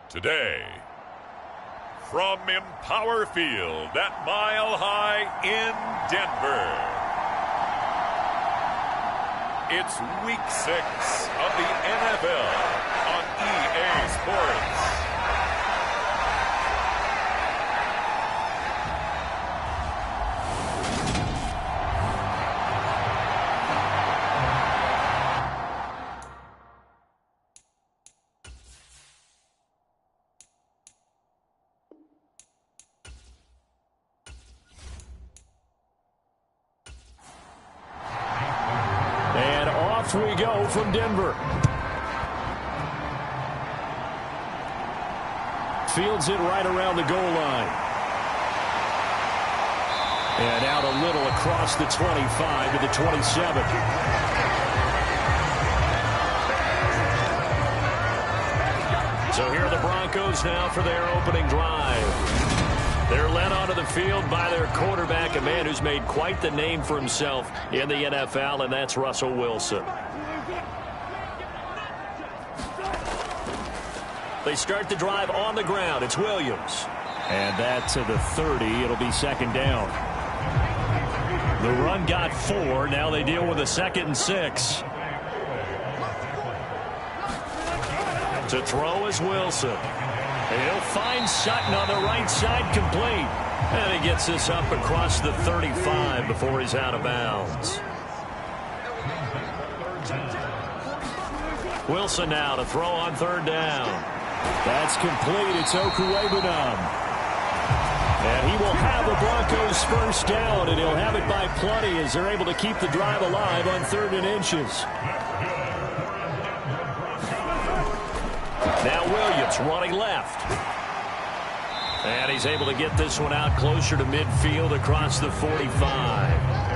Today, from Empower Field at Mile High in Denver, it's Week 6 of the NFL on EA Sports. We go from Denver. Fields it right around the goal line. And out a little across the 25 to the 27. So here are the Broncos now for their opening drive. They're led onto the field by their quarterback, a man who's made quite the name for himself in the NFL, and that's Russell Wilson. They start the drive on the ground. It's Williams. And that to the 30. It'll be second down. The run got 4. Now they deal with a 2nd and 6. To throw is Wilson. And he'll find Sutton on the right side, complete. And he gets this up across the 35 before he's out of bounds. Wilson now to throw on 3rd down. That's complete. It's Okuwebunam. And he will have the Broncos first down, and he'll have it by plenty as they're able to keep the drive alive on 3rd and inches. Now Williams running left. And he's able to get this one out closer to midfield across the 45.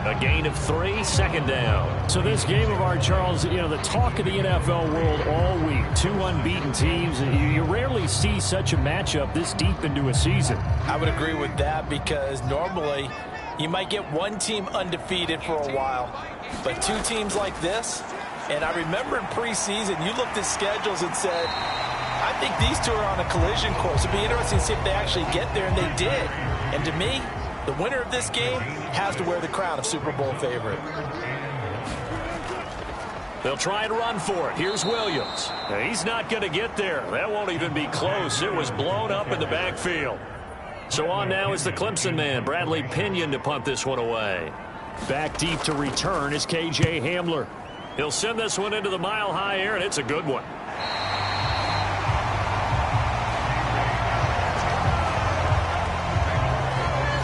A gain of 3, 2nd down. So this game of ours, Charles, you know, the talk of the NFL world all week. 2 unbeaten teams. You rarely see such a matchup this deep into a season. I would agree with that because normally you might get one team undefeated for a while. But 2 teams like this, and I remember in preseason, you looked at schedules and said, I think these 2 are on a collision course. It'd be interesting to see if they actually get there, and they did. And to me, the winner of this game has to wear the crown of Super Bowl favorite. They'll try and run for it. Here's Williams. He's not going to get there. That won't even be close. It was blown up in the backfield. So on now is the Clemson man, Bradley Pinion, to punt this one away. Back deep to return is KJ Hamler. He'll send this one into the mile-high air, and it's a good one.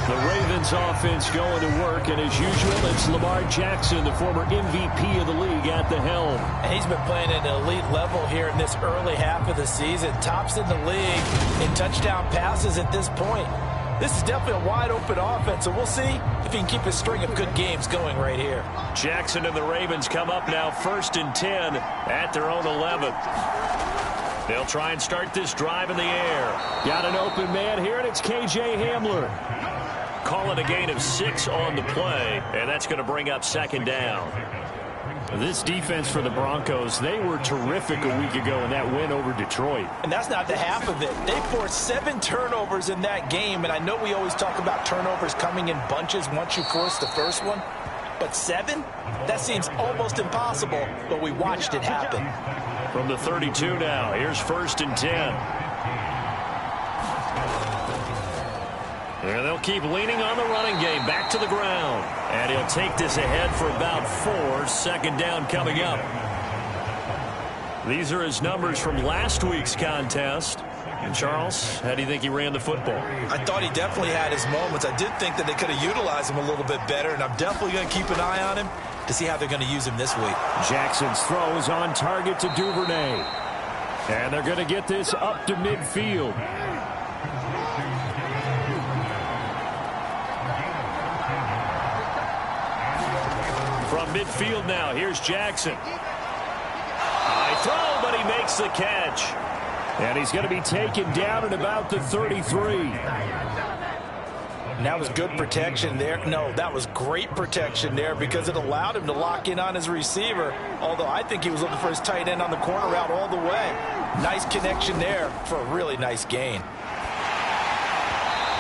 The Ravens offense going to work, and as usual, it's Lamar Jackson, the former MVP of the league, at the helm. And he's been playing at an elite level here in this early half of the season. Tops in the league in touchdown passes at this point. This is definitely a wide-open offense, so we'll see if he can keep a string of good games going right here. Jackson and the Ravens come up now 1st and 10 at their own 11. They'll try and start this drive in the air. Got an open man here, and it's KJ Hamler. Call it a gain of 6 on the play, and that's going to bring up 2nd down. This defense for the Broncos, they were terrific a week ago in that win over Detroit. And that's not the half of it. They forced 7 turnovers in that game, and I know we always talk about turnovers coming in bunches once you force the first one. But 7? That seems almost impossible, but we watched it happen. From the 32 now, here's 1st and 10. And they'll keep leaning on the running game. Back to the ground. And he'll take this ahead for about 4. 2nd down coming up. These are his numbers from last week's contest. And Charles, how do you think he ran the football? I thought he definitely had his moments. I did think that they could have utilized him a little bit better, and I'm definitely going to keep an eye on him to see how they're going to use him this week. Jackson's throw is on target to Duvernay. And they're going to get this up to midfield. From midfield now, here's Jackson. High throw, but he makes the catch. And he's going to be taken down at about the 33. And that was good protection there. No, that was great protection there because it allowed him to lock in on his receiver, although I think he was looking for his tight end on the corner route all the way. Nice connection there for a really nice gain.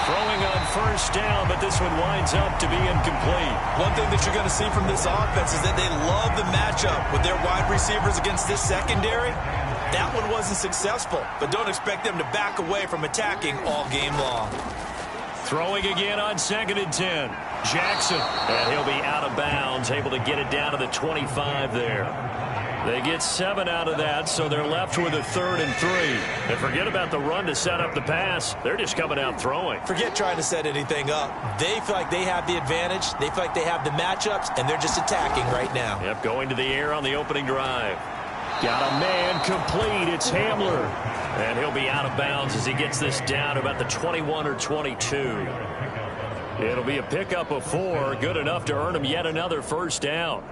Throwing on first down, but this one winds up to be incomplete. One thing that you're going to see from this offense is that they love the matchup with their wide receivers against this secondary. That one wasn't successful, but don't expect them to back away from attacking all game long. Throwing again on 2nd and 10. Jackson, and he'll be out of bounds, able to get it down to the 25 there. They get 7 out of that, so they're left with a 3rd and 3. And forget about the run to set up the pass. They're just coming out throwing. Forget trying to set anything up. They feel like they have the advantage. They feel like they have the matchups, and they're just attacking right now. Yep, going to the air on the opening drive. Got a man complete. It's Hamler. And he'll be out of bounds as he gets this down to about the 21 or 22. It'll be a pickup of 4. Good enough to earn him yet another first down.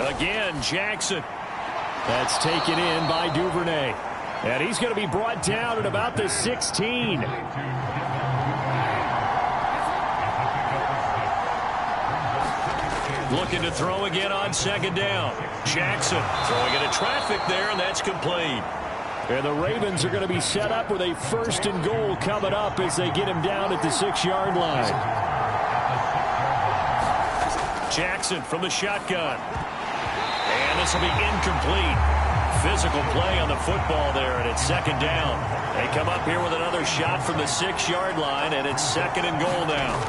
Again, Jackson. That's taken in by Duvernay. And he's going to be brought down at about the 16. Looking to throw again on 2nd down. Jackson throwing into traffic there, and that's complete. And the Ravens are going to be set up with a 1st and goal coming up as they get him down at the 6-yard line. Jackson from the shotgun. And this will be incomplete. Physical play on the football there, and it's 2nd down. They come up here with another shot from the 6-yard line, and it's 2nd and goal now.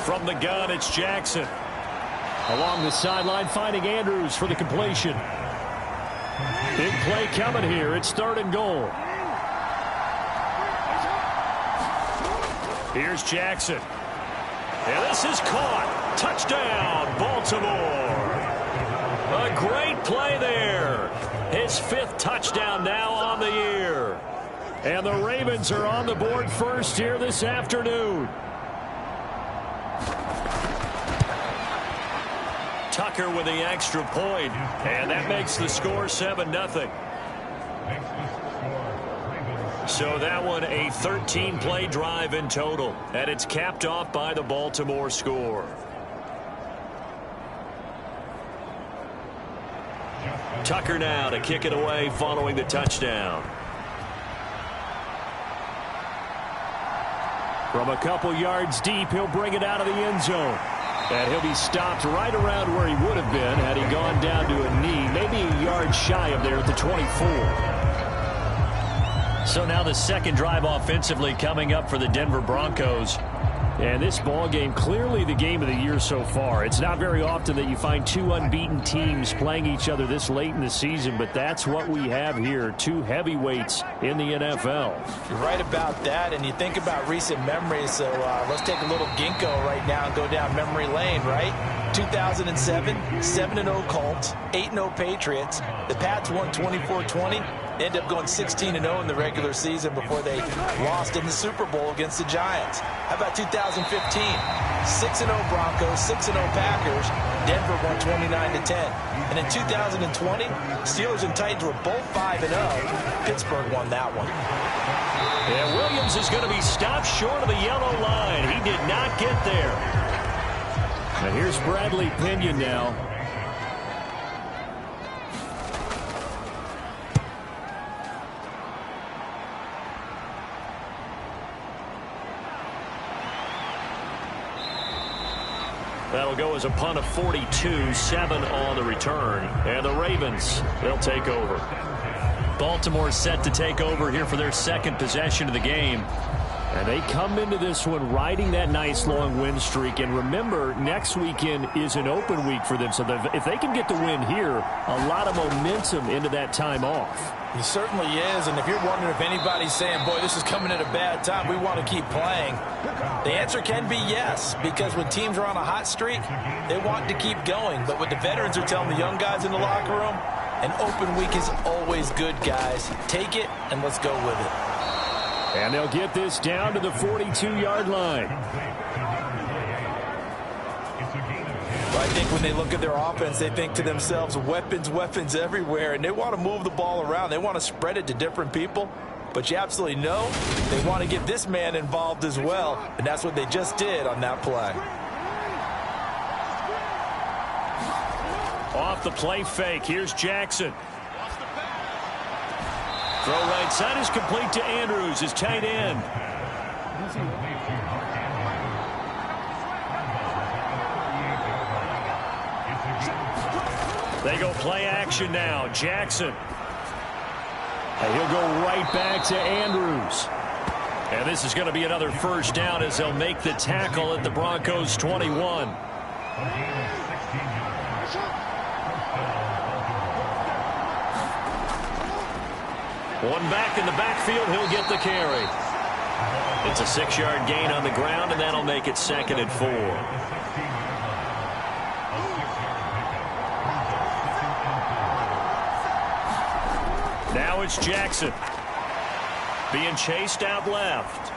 From the gun, it's Jackson. Along the sideline, finding Andrews for the completion. Big play coming here. It's 3rd and goal. Here's Jackson. And this is caught. Touchdown, Baltimore. A great play there. His 5th touchdown now on the year. And the Ravens are on the board first here this afternoon. Tucker with the extra point, and that makes the score 7-0. So that one a 13-play drive in total, and it's capped off by the Baltimore score. Tucker now to kick it away following the touchdown. From a couple yards deep, he'll bring it out of the end zone. And he'll be stopped right around where he would have been had he gone down to a knee, maybe a yard shy of there at the 24. So now the 2nd drive offensively coming up for the Denver Broncos. And this ball game, clearly the game of the year so far. It's not very often that you find 2 unbeaten teams playing each other this late in the season, but that's what we have here, 2 heavyweights in the NFL. You're right about that, and you think about recent memories, so let's take a little ginkgo right now and go down memory lane, right? 2007, 7-0 Colts, 8-0 Patriots. The Pats won 24-20. They ended up going 16-0 in the regular season before they lost in the Super Bowl against the Giants. How about 2015? 6-0 Broncos, 6-0 Packers. Denver won 29-10. And in 2020, Steelers and Titans were both 5-0. Pittsburgh won that one. And Williams is going to be stopped short of the yellow line. He did not get there. And here's Bradley Pinion now. That'll go as a punt of 42, 7 on the return. And the Ravens, they'll take over. Baltimore set to take over here for their 2nd possession of the game. And they come into this one riding that nice long win streak. And remember, next weekend is an open week for them. So if they can get the win here, a lot of momentum into that time off. He certainly is. And if you're wondering if anybody's saying, boy, this is coming at a bad time, we want to keep playing, the answer can be yes. Because when teams are on a hot streak, they want to keep going. But what the veterans are telling the young guys in the locker room, an open week is always good, guys. Take it and let's go with it. And they'll get this down to the 42-yard line. Well, I think when they look at their offense, they think to themselves, weapons, weapons everywhere, and they want to move the ball around. They want to spread it to different people. But you absolutely know they want to get this man involved as well, and that's what they just did on that play. Off the play fake, here's Jackson. Throw right side is complete to Andrews, his tight end. They go play action now. Jackson. And he'll go right back to Andrews. And this is going to be another first down as they'll make the tackle at the Broncos 21. One back in the backfield, he'll get the carry. It's a 6-yard gain on the ground, and that'll make it 2nd and 4. Now it's Jackson. Being chased out left.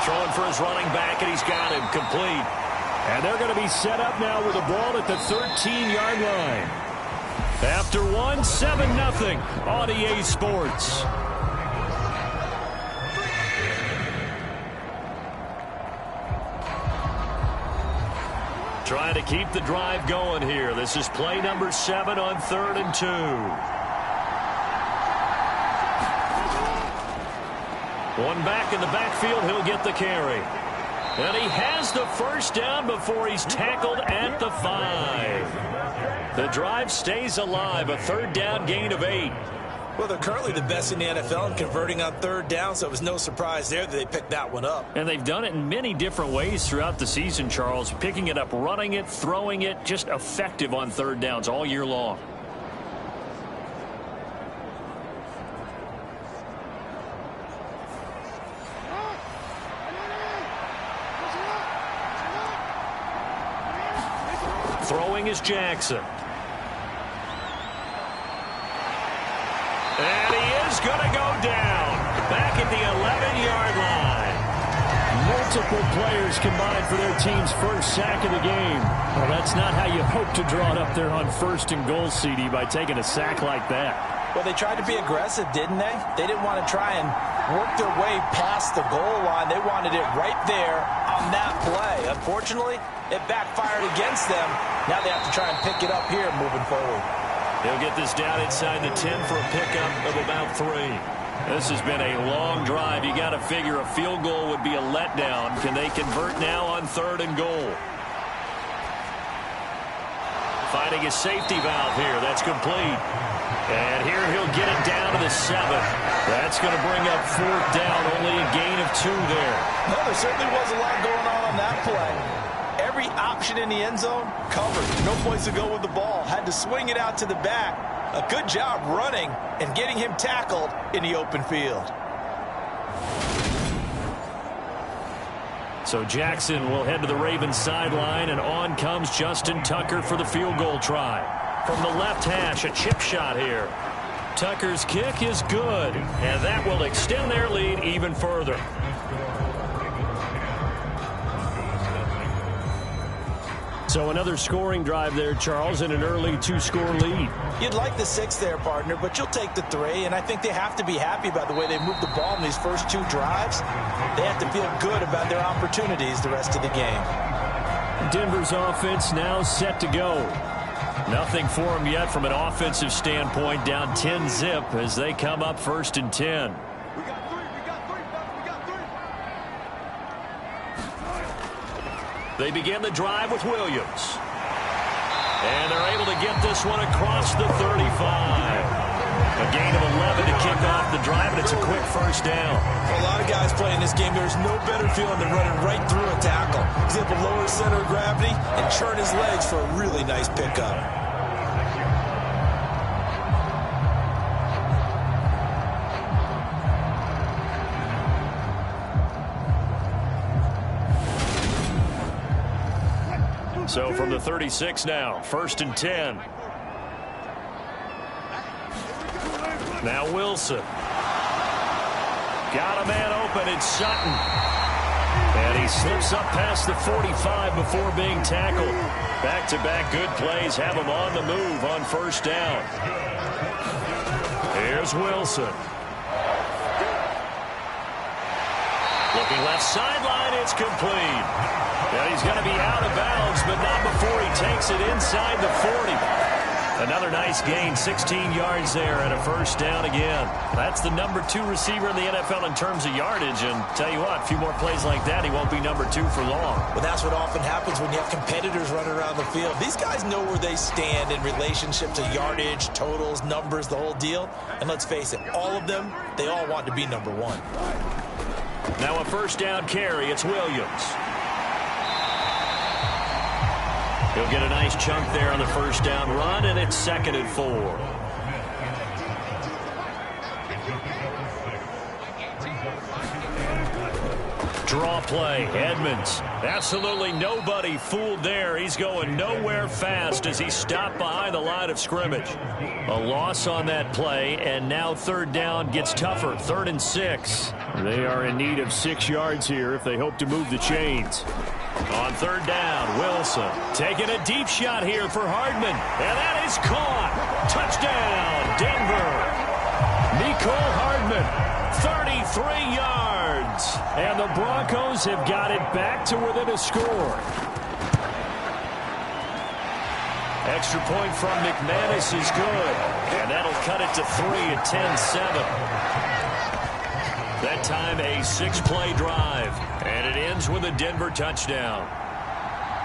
Throwing for his running back, and he's got him complete. And they're going to be set up now with the ball at the 13-yard line. After 7-0 on EA Sports. Trying to keep the drive going here. This is play number 7 on 3rd and 2. One back in the backfield, he'll get the carry. And he has the first down before he's tackled at the 5. The drive stays alive, a 3rd down gain of 8. Well, they're currently the best in the NFL in converting on 3rd down, so it was no surprise there that they picked that one up. And they've done it in many different ways throughout the season, Charles. Picking it up, running it, throwing it, just effective on 3rd downs all year long. Throwing is Jackson. And he is going to go down. Back at the 11-yard line. Multiple players combined for their team's first sack of the game. Well, that's not how you hope to draw it up there on 1st and goal, CD, by taking a sack like that. Well, they tried to be aggressive, didn't they? They didn't want to try and work their way past the goal line. They wanted it right there on that play. Unfortunately, it backfired against them. Now they have to try and pick it up here moving forward. He'll get this down inside the 10 for a pickup of about 3. This has been a long drive. You got to figure a field goal would be a letdown. Can they convert now on 3rd and goal? Finding a safety valve here. That's complete. And here he'll get it down to the 7. That's going to bring up 4th down. Only a gain of 2 there. No, there certainly was a lot going on that play. Every option in the end zone covered. No place to go with the ball. Had to swing it out to the back. A good job running and getting him tackled in the open field. So Jackson will head to the Ravens sideline, and on comes Justin Tucker for the field goal try. From the left hash, a chip shot here. Tucker's kick is good, and that will extend their lead even further. So another scoring drive there, Charles, and an early 2-score lead. You'd like the 6 there, partner, but you'll take the 3, and I think they have to be happy about the way they moved the ball in these first 2 drives. They have to feel good about their opportunities the rest of the game. Denver's offense now set to go. Nothing for them yet from an offensive standpoint, down 10-zip as they come up 1st and 10. They begin the drive with Williams. And they're able to get this one across the 35. A gain of 11 to kick off the drive, and it's a quick first down. For a lot of guys playing this game, there's no better feeling than running right through a tackle. He's able to lower his center of gravity and churn his legs for a really nice pickup. So from the 36 now, 1st and 10. Now Wilson. Got a man open, it's Sutton. And he slips up past the 45 before being tackled. Back-to-back good plays have him on the move on first down. Here's Wilson. Looking left sideline, it's complete. And he's going to be out of bounds, but not before he takes it inside the 40. Another nice gain, 16 yards there and a first down again. That's the number 2 receiver in the NFL in terms of yardage. And tell you what, a few more plays like that, he won't be number 2 for long. Well, that's what often happens when you have competitors running around the field. These guys know where they stand in relationship to yardage, totals, numbers, the whole deal. And let's face it, all of them, they all want to be number 1. Now a first down carry, it's Williams. He'll get a nice chunk there on the first down run, and it's 2nd and 4. Draw play, Edmonds. Absolutely nobody fooled there. He's going nowhere fast as he stopped behind the line of scrimmage. A loss on that play, and now 3rd down gets tougher. 3rd and 6. They are in need of 6 yards here if they hope to move the chains. On 3rd down, Wilson taking a deep shot here for Hardman. And that is caught. Touchdown, Denver. Mecole Hardman, 33 yards. And the Broncos have got it back to within a score. Extra point from McManus is good. And that'll cut it to 3 at 10-7. That time a 6-play drive. And it ends with a Denver touchdown.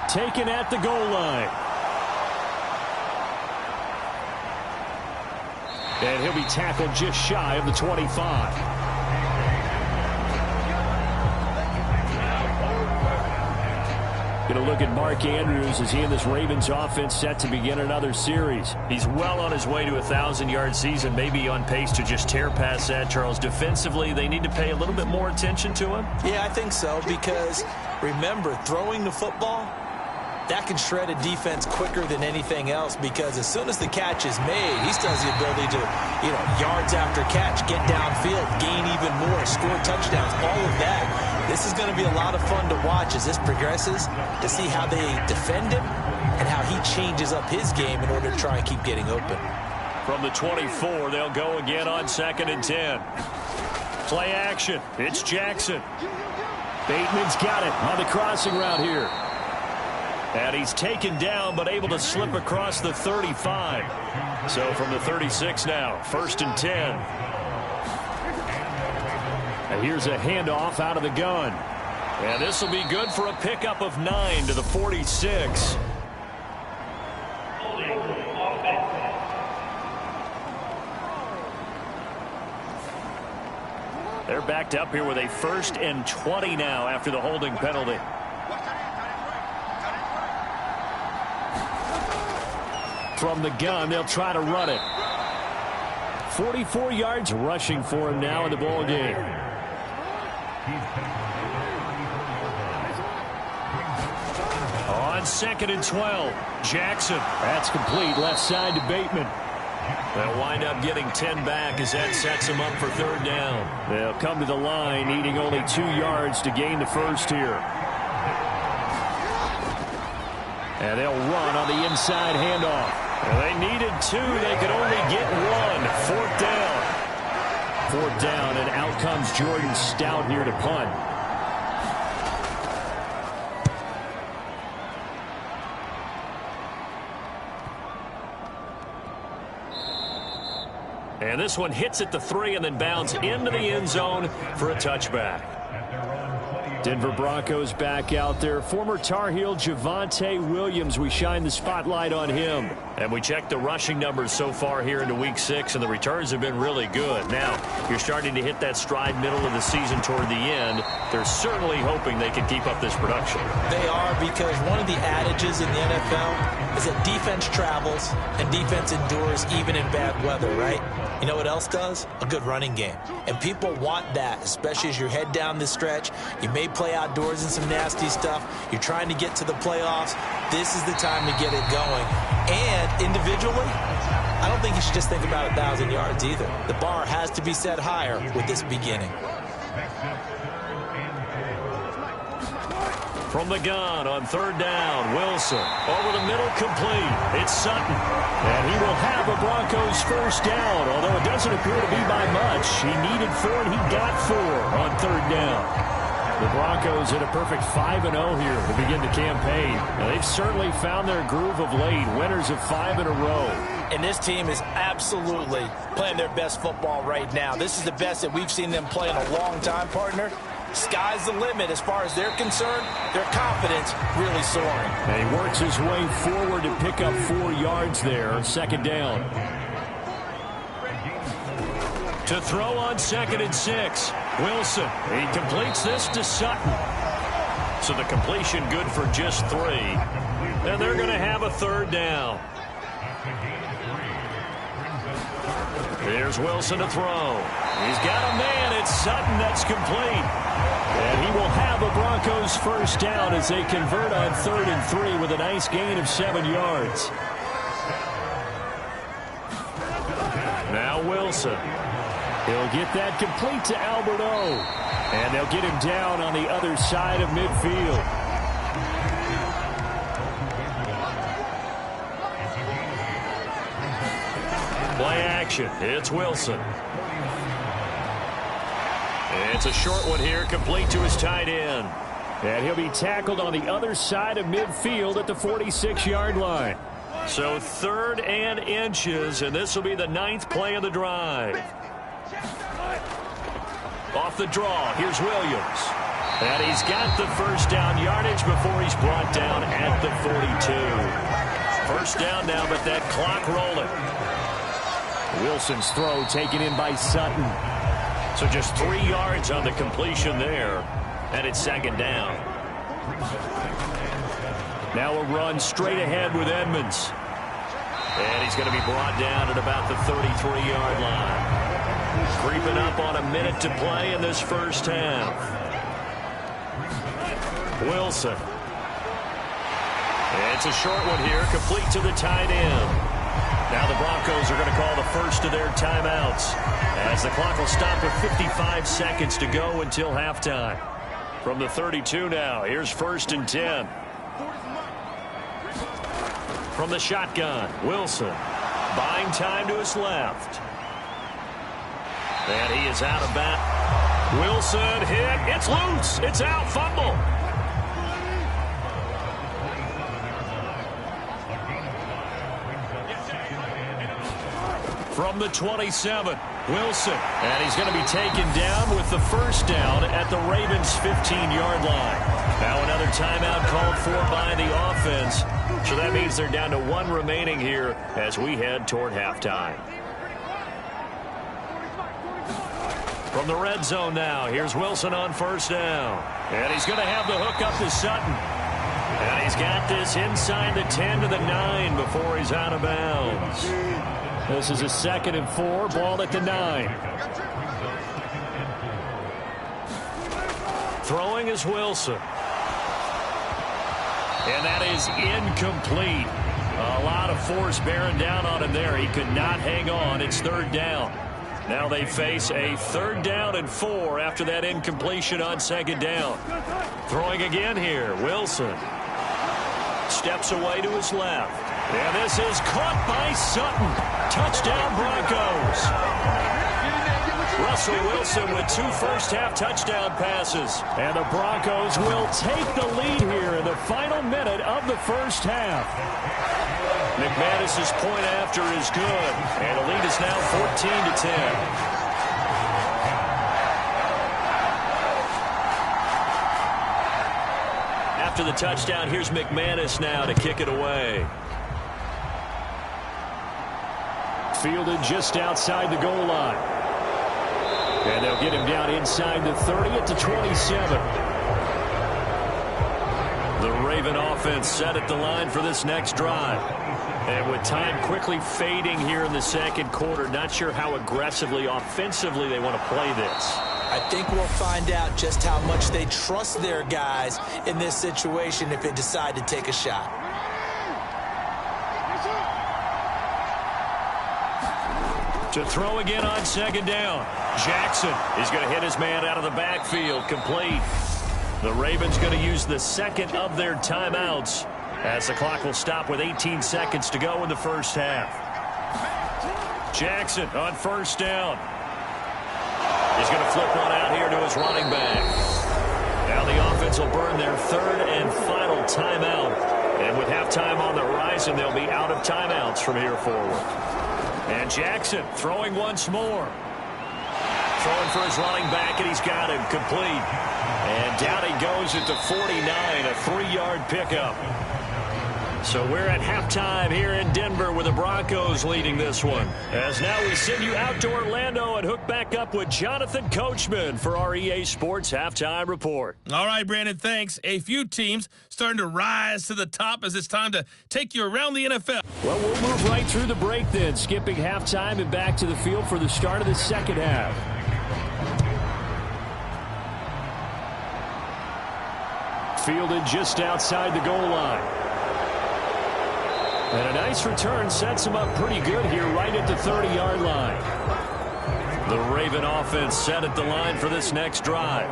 Taken at the goal line. And he'll be tackled just shy of the 25. Going to look at Mark Andrews as he and this Ravens offense set to begin another series. He's well on his way to a 1,000-yard season, maybe on pace to just tear past that, Charles. Defensively, they need to pay a little bit more attention to him. Yeah, I think so, because remember, throwing the football, that can shred a defense quicker than anything else, because as soon as the catch is made, he still has the ability to, yards after catch, get downfield, gain even more, score touchdowns, all of that. This is going to be a lot of fun to watch as this progresses, to see how they defend him and how he changes up his game in order to try and keep getting open. From the 24, they'll go again on 2nd and 10. Play action. It's Jackson. Bateman's got it on the crossing route here. And he's taken down, but able to slip across the 35. So from the 36 now, 1st and 10. And here's a handoff out of the gun. And this will be good for a pickup of 9 to the 46. They're backed up here with a 1st and 20 now after the holding penalty. From the gun, they'll try to run it. 44 yards rushing for him now in the ball game. On 2nd and 12, Jackson. That's complete, left side to Bateman. They'll wind up getting 10 back as that sets them up for 3rd down. They'll come to the line, needing only 2 yards to gain the first here. And they'll run on the inside handoff. And they needed 2. They could only get 1. 4th down. 4th down, and out comes Jordan Stout here to punt. And this one hits at the 3 and then bounds into the end zone for a touchback. Denver Broncos back out there. Former Tar Heel Javonte Williams, we shine the spotlight on him. And we check the rushing numbers so far here into Week 6, and the returns have been really good. Now, you're starting to hit that stride middle of the season toward the end. They're certainly hoping they can keep up this production. They are, because one of the adages in the NFL is that defense travels and defense endures even in bad weather, right? You know what else does? A good running game. And people want that, especially as you head down this stretch. You may play outdoors in some nasty stuff. You're trying to get to the playoffs. This is the time to get it going. And individually, I don't think you should just think about 1,000 yards either. The bar has to be set higher with this beginning. From the gun on third down, Wilson. Over the middle, complete. It's Sutton. And he will have a Broncos first down, although it doesn't appear to be by much. He needed 4, and he got 4 on third down. The Broncos hit a perfect 5-0 here to begin the campaign. Now, they've certainly found their groove of late, winners of 5 in a row. And this team is absolutely playing their best football right now. This is the best that we've seen them play in a long time, partner. Sky's the limit as far as they're concerned. Their confidence really soaring. And he works his way forward to pick up 4 yards there. Second down. To throw on 2nd and 6. Wilson. He completes this to Sutton. So the completion good for just 3. And they're going to have a third down. Here's Wilson to throw. He's got a man. It's Sutton. That's complete. And he will have a Broncos first down as they convert on 3rd and 3 with a nice gain of 7 yards. Now Wilson. He'll get that complete to Alberto. And they'll get him down on the other side of midfield. Play action. It's Wilson. It's a short one here, complete to his tight end. And he'll be tackled on the other side of midfield at the 46-yard line. So 3rd and inches, and this will be the 9th play of the drive. Off the draw, here's Williams. And he's got the first down yardage before he's brought down at the 42. First down now, but that clock rolling. Wilson's throw taken in by Sutton. So just 3 yards on the completion there. And it's 2nd down. Now a run straight ahead with Edmonds. And he's going to be brought down at about the 33-yard line. Creeping up on a minute to play in this first half. Wilson. It's a short one here, complete to the tight end. Now the Broncos are going to call the first of their timeouts as the clock will stop with 55 seconds to go until halftime. From the 32 now, here's 1st and 10. From the shotgun, Wilson. Buying time to his left. And he is out of bounds. Wilson hit. It's loose. It's out. Fumble. From the 27, Wilson. And he's going to be taken down with the first down at the Ravens' 15-yard line. Now another timeout called for by the offense. So that means they're down to 1 remaining here as we head toward halftime. From the red zone now, here's Wilson on first down. And he's going to have the hook up to Sutton. And he's got this inside the 10 to the 9 before he's out of bounds. This is a 2nd and 4, ball at the 9. Throwing is Wilson. And that is incomplete. A lot of force bearing down on him there. He could not hang on. It's 3rd down. Now they face a 3rd down and 4 after that incompletion on 2nd down. Throwing again here, Wilson. Steps away to his left. And this is caught by Sutton. Touchdown Broncos. Russell Wilson with 2 first-half touchdown passes. And the Broncos will take the lead here in the final minute of the first half. McManus's point after is good. And the lead is now 14-10. After the touchdown, here's McManus now to kick it away. Fielded just outside the goal line. And they'll get him down inside the 30 at the 27. The Raven offense set at the line for this next drive. And with time quickly fading here in the second quarter, not sure how aggressively, offensively they want to play this. I think we'll find out just how much they trust their guys in this situation if they decide to take a shot. To throw again on 2nd down. Jackson is going to hit his man out of the backfield, complete. The Ravens going to use the second of their timeouts as the clock will stop with 18 seconds to go in the first half. Jackson on first down. He's going to flip one out here to his running back. Now the offense will burn their third and final timeout. And with halftime on the horizon, they'll be out of timeouts from here forward. And Jackson throwing once more. Throwing for his running back, and he's got him complete. And down he goes at the 49, a 3-yard pickup. So we're at halftime here in Denver with the Broncos leading this one. As now we send you out to Orlando and hook back up with Jonathan Coachman for our EA Sports Halftime Report. All right, Brandon, thanks. A few teams starting to rise to the top as it's time to take you around the NFL. Well, we'll move right through the break then, skipping halftime and back to the field for the start of the second half. Fielded just outside the goal line. And a nice return sets him up pretty good here right at the 30-yard line. The Raven offense set at the line for this next drive.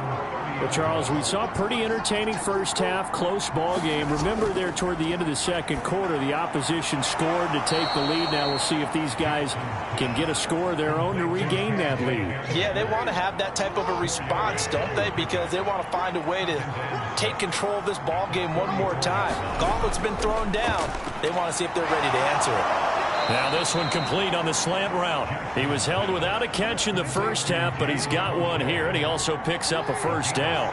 Well, Charles, we saw a pretty entertaining first half, close ball game. Remember there toward the end of the second quarter, the opposition scored to take the lead. Now we'll see if these guys can get a score of their own to regain that lead. Yeah, they want to have that type of a response, don't they? Because they want to find a way to take control of this ball game one more time. Gauntlet's been thrown down. They want to see if they're ready to answer it. Now this one complete on the slant route. He was held without a catch in the first half, but he's got one here, and he also picks up a first down.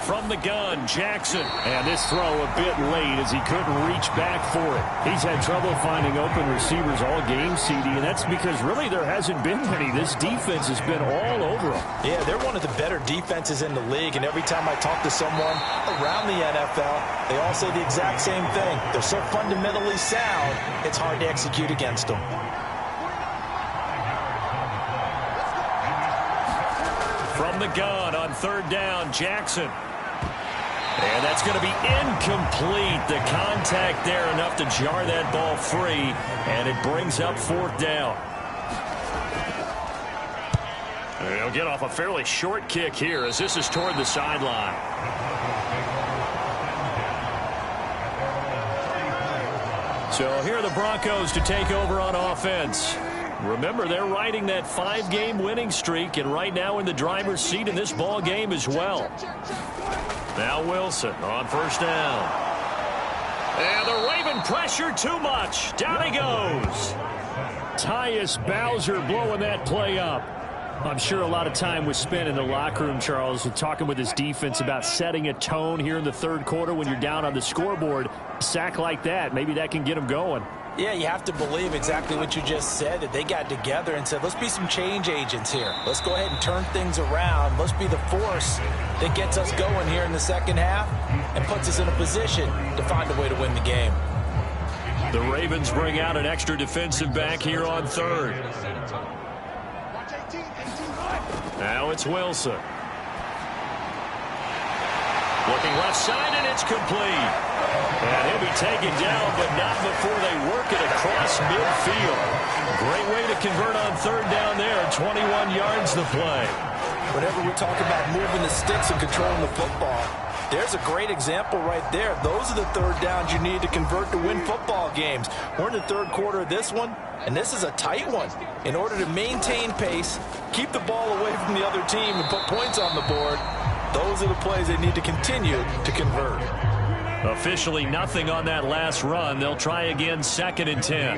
From the gun, Jackson. And this throw a bit late as he couldn't reach back for it. He's had trouble finding open receivers all game, CD, and that's because really there hasn't been many. This defense has been all over them. Yeah, they're one of the better defenses in the league, and every time I talk to someone around the NFL, they all say the exact same thing. They're so fundamentally sound, it's hard to execute against them. From the gun on third down, Jackson. And that's going to be incomplete. The contact there enough to jar that ball free, and it brings up fourth down. And he'll get off a fairly short kick here as this is toward the sideline. So here are the Broncos to take over on offense. Remember, they're riding that 5-game winning streak, and right now in the driver's seat in this ball game as well. Now Wilson on first down. And the Raven pressure too much. Down he goes. Tyus Bowser blowing that play up. I'm sure a lot of time was spent in the locker room, Charles, talking with his defense about setting a tone here in the third quarter when you're down on the scoreboard. A sack like that, maybe that can get him going. Yeah, you have to believe exactly what you just said, that they got together and said, let's be some change agents here. Let's go ahead and turn things around. Let's be the force that gets us going here in the second half and puts us in a position to find a way to win the game. The Ravens bring out an extra defensive back here on third. Now it's Wilson. Looking left side, and it's complete. And he'll be taken down, but not before they work it across midfield. Great way to convert on third down there. 21 yards to play. Whenever we talk about moving the sticks and controlling the football, there's a great example right there. Those are the third downs you need to convert to win football games. We're in the third quarter of this one, and this is a tight one. In order to maintain pace, keep the ball away from the other team, and put points on the board, those are the plays they need to continue to convert. Officially nothing on that last run. They'll try again, 2nd and 10.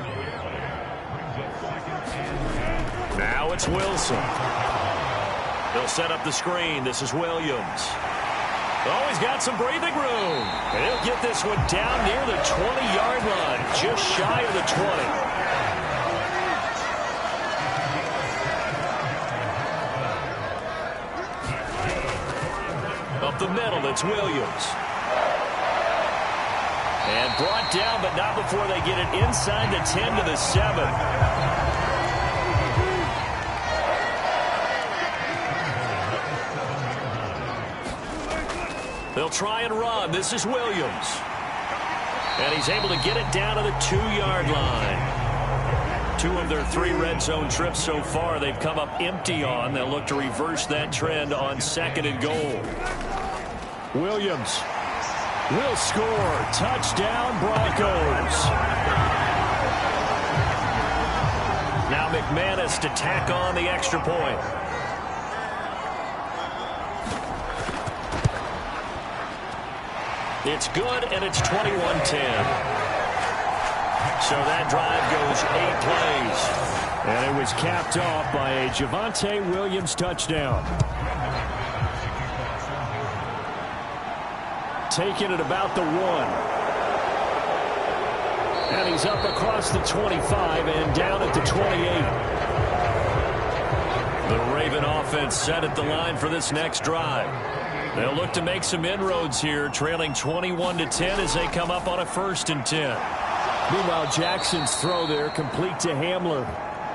Now it's Wilson. They'll set up the screen. This is Williams. Oh, he's got some breathing room. And he'll get this one down near the 20-yard line, just shy of the 20. Up the middle, it's Williams. And brought down, but not before they get it inside the 10 to the 7. They'll try and run. This is Williams. And he's able to get it down to the 2-yard line. 2 of their 3 red zone trips so far they've come up empty on. They'll look to reverse that trend on 2nd and goal. Williams will score. Touchdown, Broncos. Now McManus to tack on the extra point. It's good, and it's 21-10. So that drive goes 8 plays. And it was capped off by a Javonte Williams touchdown. Taking it about the 1. And he's up across the 25 and down at the 28. The Raven offense set at the line for this next drive. They'll look to make some inroads here, trailing 21-10 as they come up on a 1st and 10. Meanwhile, Jackson's throw there complete to Hamler.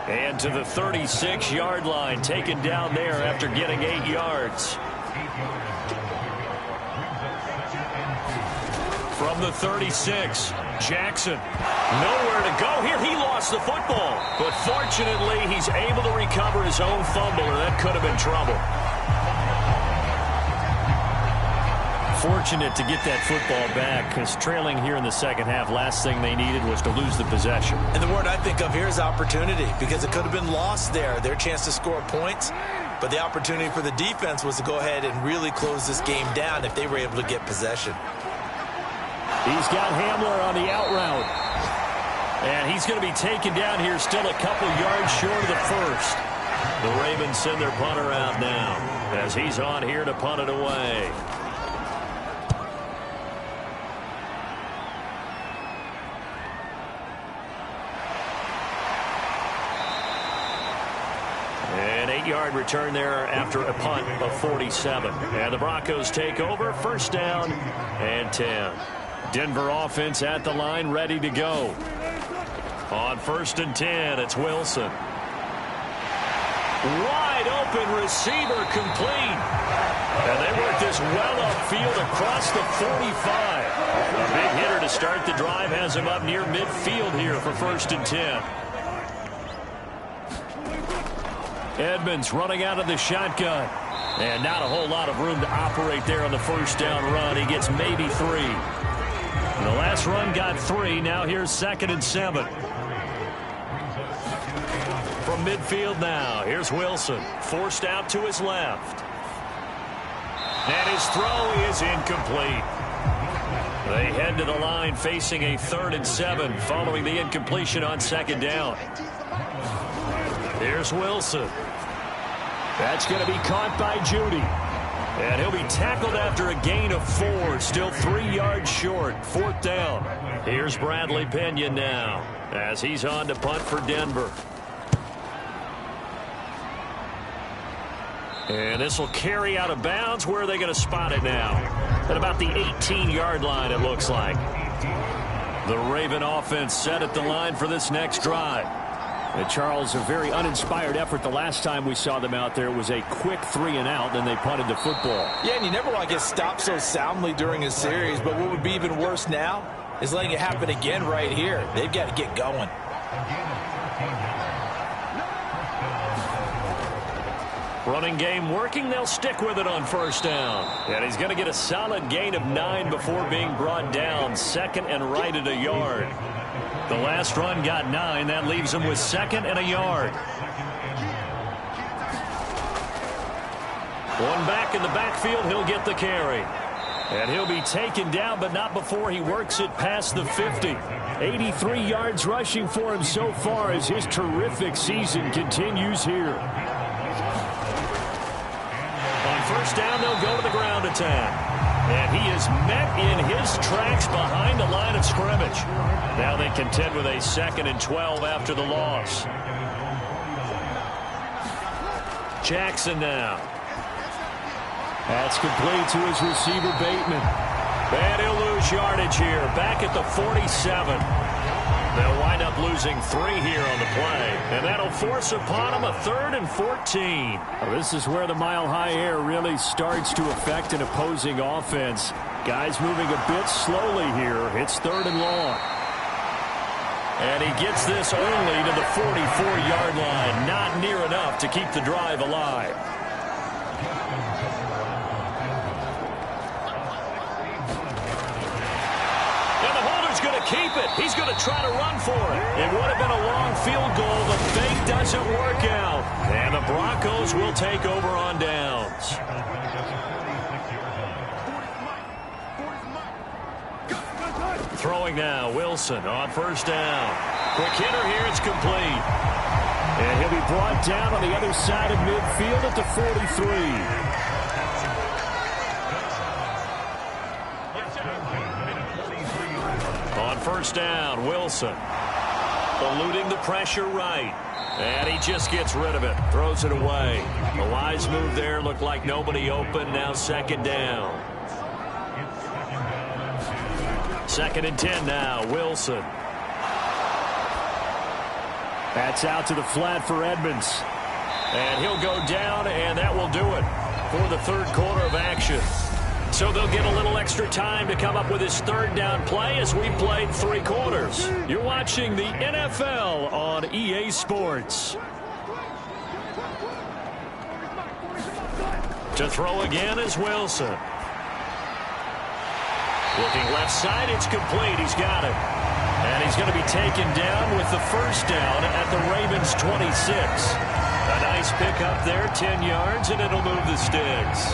And to the 36-yard line, taken down there after getting 8 yards. From the 36, Jackson. Nowhere to go here. He lost the football. But fortunately, he's able to recover his own fumble, or that could have been trouble. Fortunate to get that football back, because trailing here in the second half, last thing they needed was to lose the possession. And the word I think of here is opportunity, because it could have been lost there. Their chance to score points, but the opportunity for the defense was to go ahead and really close this game down if they were able to get possession. He's got Hamler on the out route. And he's going to be taken down here still a couple yards short of the 1st. The Ravens send their punter out now as he's on here to punt it away. An 8-yard return there after a punt of 47. And the Broncos take over, 1st down and 10. Denver offense at the line, ready to go. On 1st and 10, it's Wilson. Wide open receiver complete. And they work this well upfield across the 45. A big hitter to start the drive has him up near midfield here for 1st and 10. Edmonds running out of the shotgun. And not a whole lot of room to operate there on the 1st down run. He gets maybe 3. The last run got 3. Now here's 2nd and 7. From midfield now, here's Wilson. Forced out to his left. And his throw is incomplete. They head to the line facing a 3rd and 7 following the incompletion on 2nd down. Here's Wilson. That's going to be caught by Judy. And he'll be tackled after a gain of 4. Still 3 yards short. 4th down. Here's Bradley Pinion now as he's on to punt for Denver. And this will carry out of bounds. Where are they going to spot it now? At about the 18-yard line, it looks like. The Raven offense set at the line for this next drive. And Charles, a very uninspired effort the last time we saw them out there. It was a quick 3 and out, then they punted the football. Yeah, and you never want to get stopped so soundly during a series, but what would be even worse now is letting it happen again right here. They've got to get going. Running game working. They'll stick with it on 1st down. And he's going to get a solid gain of 9 before being brought down. 2nd and right at a yard. The last run got 9. That leaves him with 2nd and a yard. One back in the backfield. He'll get the carry. And he'll be taken down, but not before he works it past the 50. 83 yards rushing for him so far as his terrific season continues here. On 1st down, they'll go to the ground attack. And he is met in his tracks behind the line of scrimmage. Now they contend with a 2nd and 12 after the loss. Jackson now. That's complete to his receiver, Bateman. And he'll lose yardage here. Back at the 47. They'll wind up losing 3 here on the play. And that'll force upon them a 3rd and 14. Well, this is where the mile-high air really starts to affect an opposing offense. Guys moving a bit slowly here. It's 3rd and long. And he gets this only to the 44-yard line. Not near enough to keep the drive alive. And the holder's going to keep it. He's going to try to run for it. It would have been a long field goal. The fake doesn't work out. And the Broncos will take over on downs. Throwing now, Wilson on first down. Quick hitter here, it's complete. And he'll be brought down on the other side of midfield at the 43. On first down, Wilson. Eluding the pressure right. And he just gets rid of it. Throws it away. A wise move there. Looked like nobody open. Now second down. 2nd and 10 now, Wilson. That's out to the flat for Edmonds. And he'll go down, and that will do it for the third quarter of action. So they'll get a little extra time to come up with his third down play as we played 3 quarters. You're watching the NFL on EA Sports. To throw again is Wilson. Looking left side, it's complete. He's got it. And he's going to be taken down with the first down at the Ravens' 26. A nice pickup there, 10 yards, and it'll move the sticks.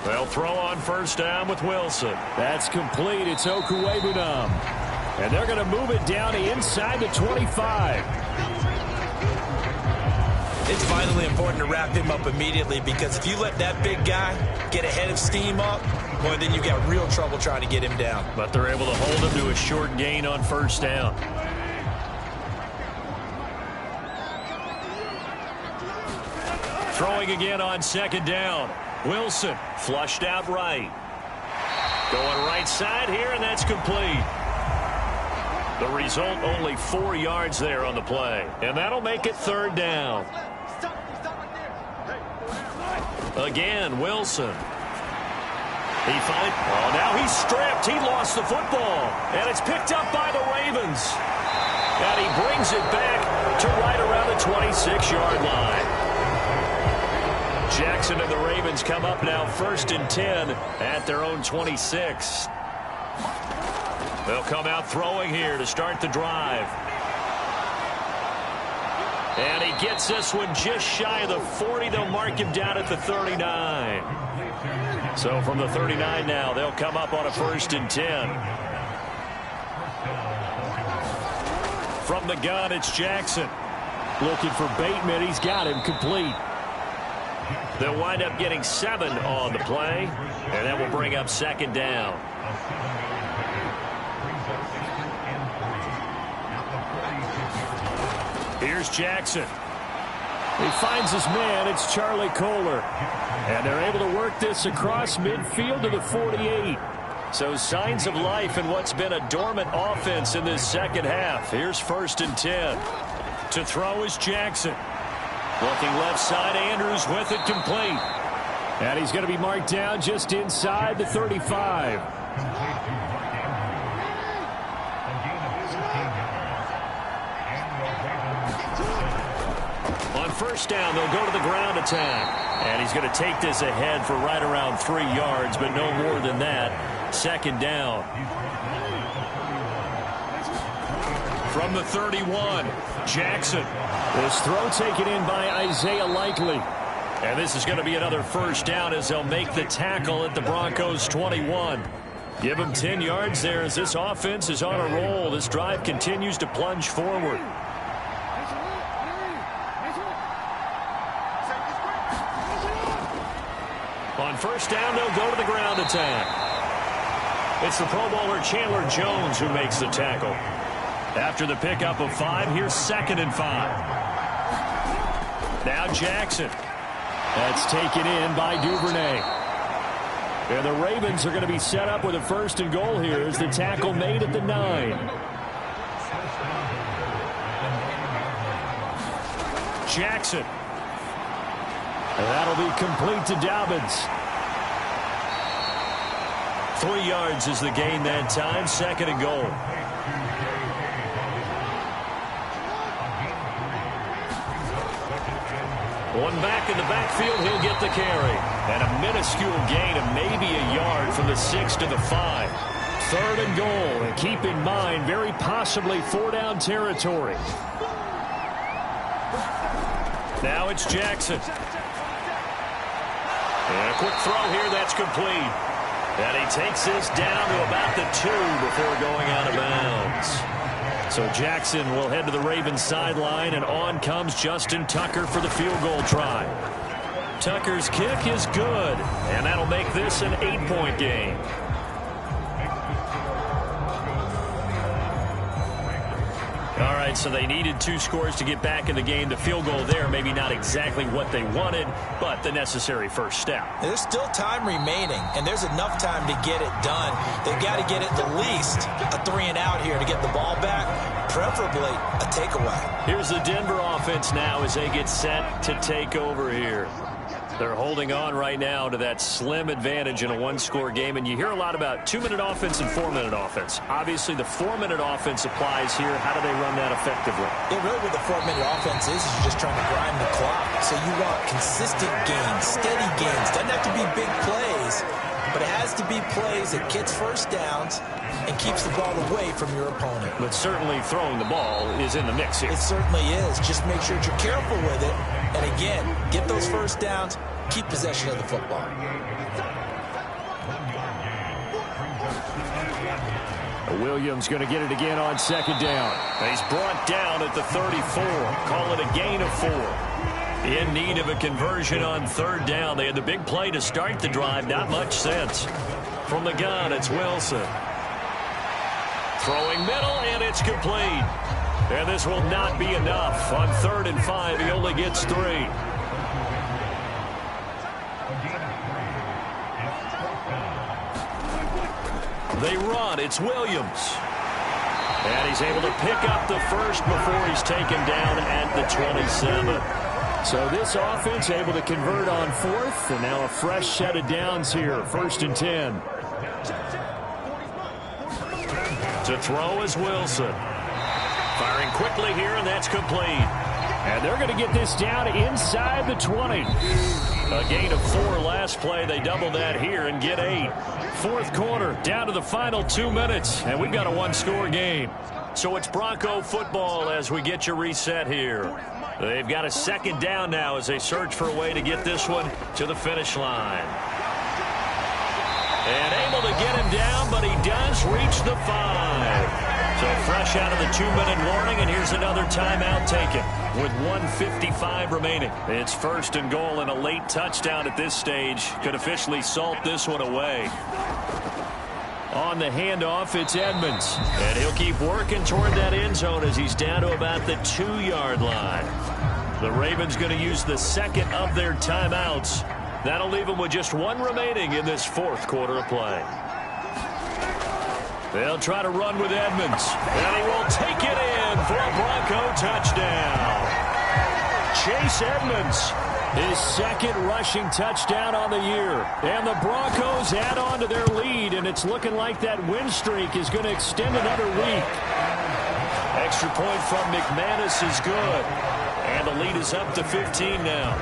They'll throw on first down with Wilson. That's complete. It's Okuwebunam. And they're going to move it down inside the 25. It's vitally important to wrap him up immediately, because if you let that big guy get ahead of steam up, well, then you've got real trouble trying to get him down. But they're able to hold him to a short gain on first down. Throwing again on second down. Wilson flushed out right. Going right side here, and that's complete. The result, only 4 yards there on the play. And that'll make it third down. Again, Wilson. Now he's stripped. He lost the football. And it's picked up by the Ravens. And he brings it back to right around the 26-yard line. Jackson and the Ravens come up now 1st and 10 at their own 26. They'll come out throwing here to start the drive. And he gets this one just shy of the 40. They'll mark him down at the 39. So from the 39 now, they'll come up on a 1st and 10. From the gun, it's Jackson. Looking for Bateman. He's got him complete. They'll wind up getting 7 on the play, and that will bring up second down. Here's Jackson. He finds his man. It's Charlie Kohler. And they're able to work this across midfield to the 48. So signs of life in what's been a dormant offense in this second half. Here's 1st and 10. To throw is Jackson. Looking left side, Andrews with it complete. And he's going to be marked down just inside the 35. On first down, they'll go to the ground attack. And he's going to take this ahead for right around 3 yards, but no more than that. Second down. From the 31, Jackson. This throw taken in by Isaiah Likely. And this is going to be another first down as they'll make the tackle at the Broncos' 21. Give them 10 yards there as this offense is on a roll. This drive continues to plunge forward. On first down, they'll go to the ground attack. It's the Pro Bowler Chandler Jones who makes the tackle. After the pickup of 5, here's 2nd and 5. Now Jackson. That's taken in by Duvernay. And the Ravens are going to be set up with a 1st and goal here as the tackle made at the 9. Jackson. And that'll be complete to Dobbins. 3 yards is the gain that time, 2nd and goal. One back in the backfield, he'll get the carry. And a minuscule gain of maybe a yard from the 6 to the 5. 3rd and goal, and keep in mind, very possibly 4-down territory. Now it's Jackson. And a quick throw here, that's complete. And he takes this down to about the 2 before going out of bounds. So Jackson will head to the Ravens sideline, and on comes Justin Tucker for the field goal try. Tucker's kick is good, and that'll make this an 8-point game. All right, so they needed 2 scores to get back in the game. The field goal there, maybe not exactly what they wanted, but the necessary first step. There's still time remaining, and there's enough time to get it done. They've got to get at the least a 3-and-out here to get the ball back, preferably a takeaway. Here's the Denver offense now as they get set to take over here. They're holding on right now to that slim advantage in a 1-score game, and you hear a lot about 2-minute offense and 4-minute offense. Obviously, the 4-minute offense applies here. How do they run that effectively? Yeah, really what the 4-minute offense is you're just trying to grind the clock. So you want consistent gains, steady gains. Doesn't have to be big plays, but it has to be plays that gets first downs and keeps the ball away from your opponent. But certainly throwing the ball is in the mix here. It certainly is. Just make sure that you're careful with it. And again, get those first downs, keep possession of the football. Williams going to get it again on 2nd down. He's brought down at the 34. Call it a gain of 4. In need of a conversion on 3rd down. They had the big play to start the drive. Not much sense. From the gun, it's Wilson. Throwing middle, and it's complete. And this will not be enough. On 3rd and 5, he only gets 3. They run. It's Williams. And he's able to pick up the first before he's taken down at the 27. So this offense able to convert on 4th, and now a fresh set of downs here. 1st and 10. To throw is Wilson. Firing quickly here, and that's complete. And they're going to get this down inside the 20. A gain of 4 last play. They double that here and get 8. 4th quarter, down to the final 2 minutes, and we've got a 1-score game. So it's Bronco football as we get you reset here. They've got a 2nd down now as they search for a way to get this one to the finish line. And able to get him down, but he does reach the 5. So fresh out of the 2-minute warning, and here's another timeout taken with 1:55 remaining. It's 1st and goal, and a late touchdown at this stage could officially salt this one away. On the handoff, it's Edmonds. And he'll keep working toward that end zone as he's down to about the 2-yard line. The Ravens going to use the 2nd of their timeouts. That'll leave them with just 1 remaining in this 4th quarter of play. They'll try to run with Edmonds. And he will take it in for a Bronco touchdown. Chase Edmonds, his 2nd rushing touchdown on the year. And the Broncos add on to their lead, and it's looking like that win streak is going to extend another week. Extra point from McManus is good. And the lead is up to 15 now.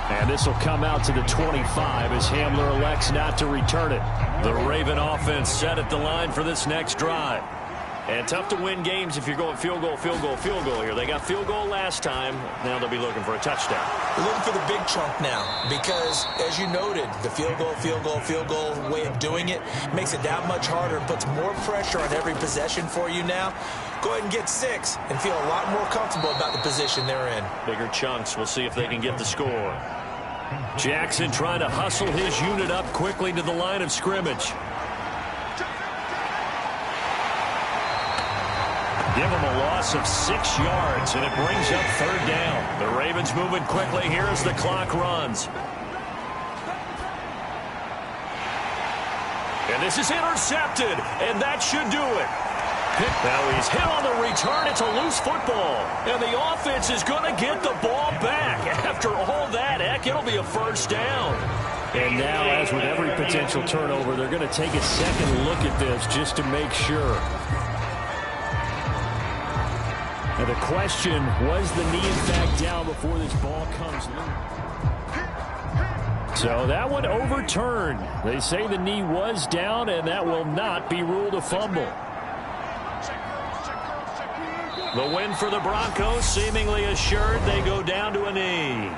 And this will come out to the 25 as Hamler elects not to return it. The Raven offense set at the line for this next drive. And tough to win games if you're going field goal, field goal, field goal here. They got field goal last time. Now they'll be looking for a touchdown. They're looking for the big chunk now because, as you noted, the field goal way of doing it makes it that much harder and puts more pressure on every possession for you now. Go ahead and get 6 and feel a lot more comfortable about the position they're in. Bigger chunks. We'll see if they can get the score. Jackson trying to hustle his unit up quickly to the line of scrimmage. Give him a loss of 6 yards, and it brings up 3rd down. The Ravens moving quickly here as the clock runs. And this is intercepted, and that should do it. Now he's hit on the return. It's a loose football, and the offense is going to get the ball back. After all that only a first down. And now, as with every potential turnover, they're going to take a second look at this just to make sure. And the question, was the knee in fact down before this ball comes loose? So that one overturned. They say the knee was down, and that will not be ruled a fumble. The win for the Broncos seemingly assured. They go down to a knee.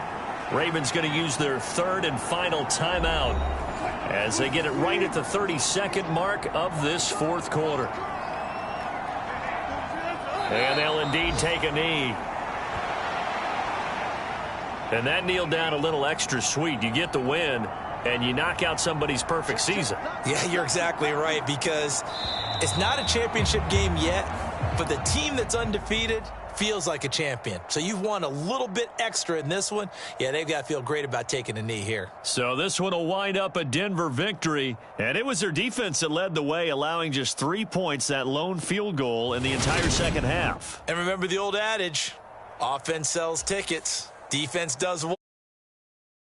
Ravens going to use their third and final timeout as they get it right at the 32nd mark of this fourth quarter. And they'll indeed take a knee. And that kneel down a little extra sweet. You get the win, and you knock out somebody's perfect season. Yeah, you're exactly right, because it's not a championship game yet, but the team that's undefeated feels like a champion. So you've won a little bit extra in this one. Yeah, they've got to feel great about taking a knee here. So this one will wind up a Denver victory, and it was their defense that led the way, allowing just 3 points, that lone field goal in the entire second half. And remember the old adage, offense sells tickets, defense does what?